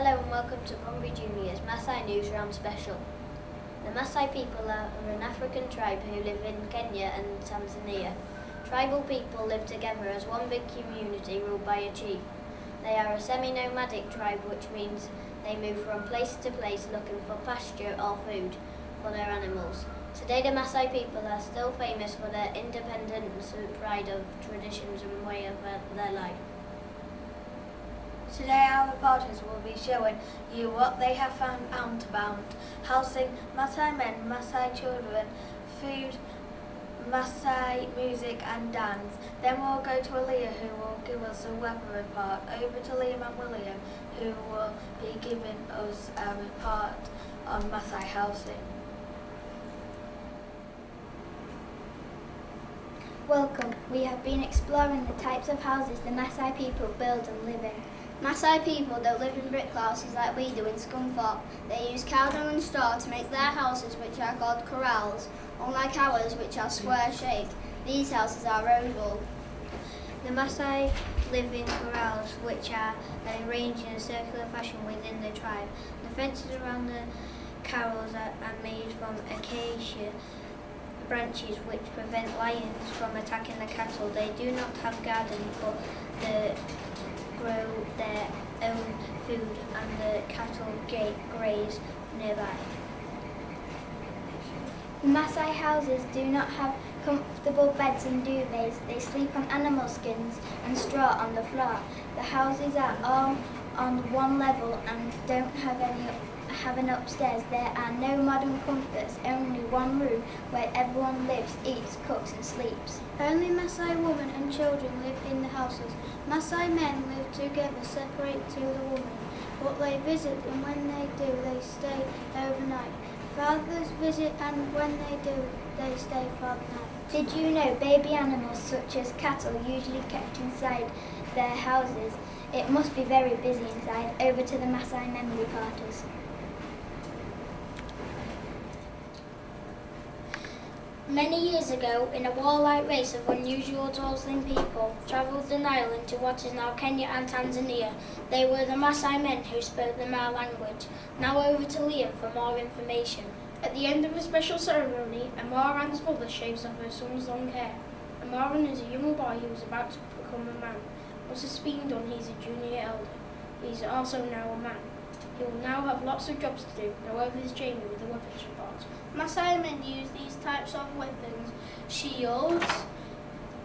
Hello and welcome to Bromley Junior's Masai News Round Special. The Masai people are an African tribe who live in Kenya and Tanzania. Tribal people live together as one big community ruled by a chief. They are a semi-nomadic tribe, which means they move from place to place looking for pasture or food for their animals. Today the Masai people are still famous for their independence and pride of traditions and way of their life. Today our reporters will be showing you what they have found out about housing, Masai men, Masai children, food, Masai music and dance. Then we'll go to Aaliyah, who will give us a weather report. Over to Liam and William, who will be giving us a report on Masai housing. Welcome. We have been exploring the types of houses the Masai people build and live in. Masai people don't live in brick houses like we do in Scunthorpe. They use cow dung and straw to make their houses, which are called corrals, unlike ours, which are square-shaped. These houses are oval. The Masai live in corrals, which are arranged in a circular fashion within the tribe. The fences around the corrals are made from acacia branches, which prevent lions from attacking the cattle. They do not have gardens, but they grow their own food and the cattle graze nearby. The Masai houses do not have comfortable beds and duvets. They sleep on animal skins and straw on the floor. The houses are all on one level and don't have an upstairs. There are no modern comforts, only one room where everyone lives, eats, cooks and sleeps. Only Masai women and children live in the houses. Masai men live together, separate to the women, but they visit, and when they do, they stay overnight. Fathers visit, and when they do, they stay for the night. Did you know baby animals such as cattle usually kept inside their houses? It must be very busy inside. Over to the Masai men reporters. Many years ago, in a warlike race of unusual toiling people, travelled the Nile into what is now Kenya and Tanzania. They were the Masai men who spoke the Ma language. Now over to Liam for more information. At the end of a special ceremony, a Moran's mother shaves off her son's long hair. A Moran is a young boy who is about to become a man. Once it's been done, he's a junior elder. He's also now a man. He will now have lots of jobs to do. Now over is Jamie with the weapons report. Masai men use these types of weapons: shields,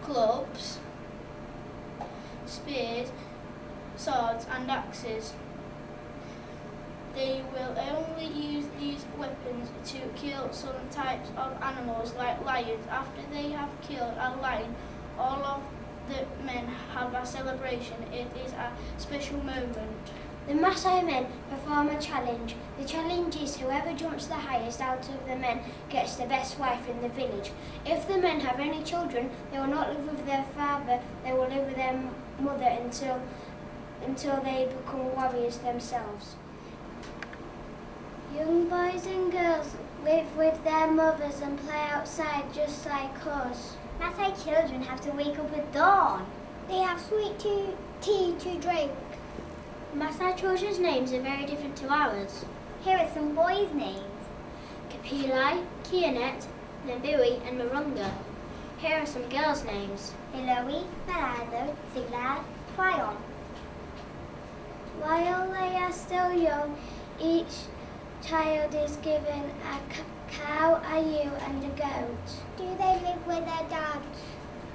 clubs, spears, swords and axes. They will only use these weapons to kill some types of animals like lions. After they have killed a lion, all of the men have a celebration. It is a special moment. The Masai men perform a challenge. The challenge is whoever jumps the highest out of the men gets the best wife in the village. If the men have any children, they will not live with their father, they will live with their mother until they become warriors themselves. Young boys and girls live with their mothers and play outside just like us. Masai children have to wake up at dawn. They have sweet tea to drink. Masai children's names are very different to ours. Here are some boys' names: Kapilai, Kianet, Nabui and Marunga. Here are some girls' names: Hiloi, Malado, Siglad, Twayon. While they are still young, each child is given a cow, a ewe and a goat. Do they live with their dads?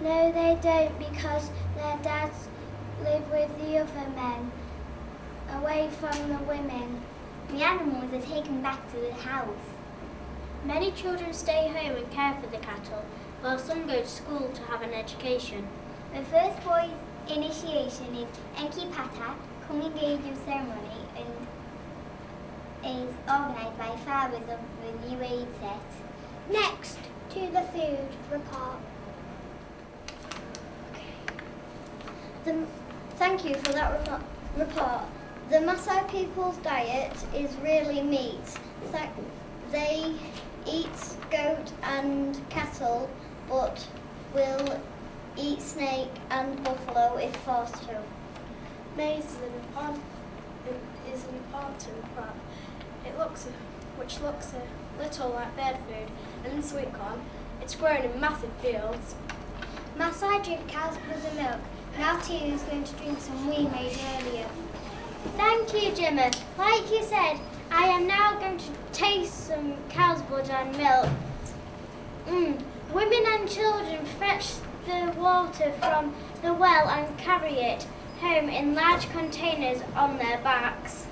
No, they don't, because their dads live with the other men, away from the women. The animals are taken back to the house. Many children stay home and care for the cattle, while some go to school to have an education. The first boy's initiation is Enki Pata, coming age of ceremony, and is organised by fathers of the new age set. Next, to the food report. Thank you for that report. The Masai people's diet is really meat. They eat goat and cattle, but will eat snake and buffalo if forced to. Maize is is important, but which looks a little like bird food, and in sweet corn, it's grown in massive fields. Masai drink cow's blood and milk. Now Tina is going to drink some we made earlier. Thank you, Jimmy. Like you said, I am now going to taste some cow's blood and milk. Women and children fetch the water from the well and carry it home in large containers on their backs.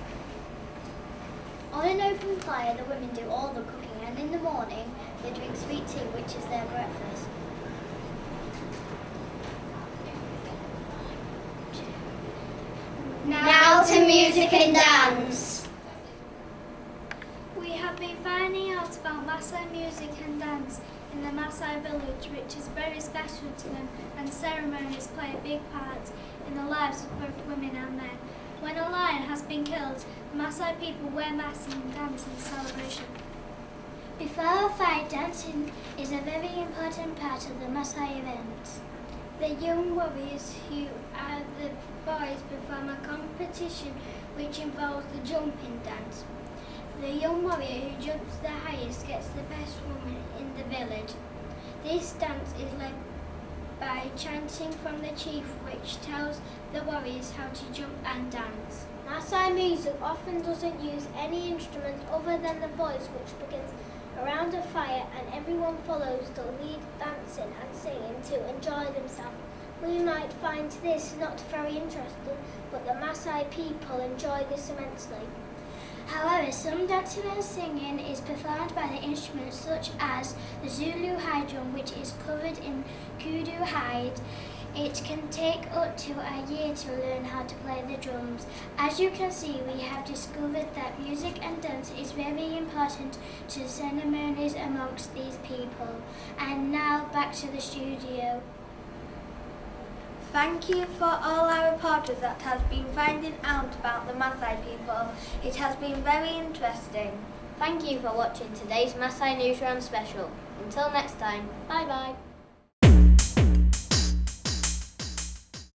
On an open fire, the women do all the cooking, and in the morning they drink sweet tea, which is their breakfast. Now to music and dance. We have been finding out about Masai music and dance in the Masai village, which is very special to them, and ceremonies play a big part in the lives of both women and men. When a lion has been killed, the Masai people wear masks and dance in celebration. Before a fight, dancing is a very important part of the Masai event. The young warriors, who are the boys, perform a competition which involves the jumping dance. The young warrior who jumps the highest gets the best woman in the village. This dance is led by chanting from the chief, which tells the warriors how to jump and dance. Masai music often doesn't use any instrument other than the voice, which begins around a fire, and everyone follows the lead, dancing and singing to enjoy themselves. We might find this not very interesting, but the Masai people enjoy this immensely. However, some dancing and singing is performed by the instruments such as the Zulu high drum, which is covered in kudu hide. It can take up to a year to learn how to play the drums. As you can see, we have discovered that music and dance is very important to ceremonies amongst these people. And now back to the studio. Thank you for all our reporters that has been finding out about the Masai people. It has been very interesting. Thank you for watching today's Masai Newsround special. Until next time, bye bye.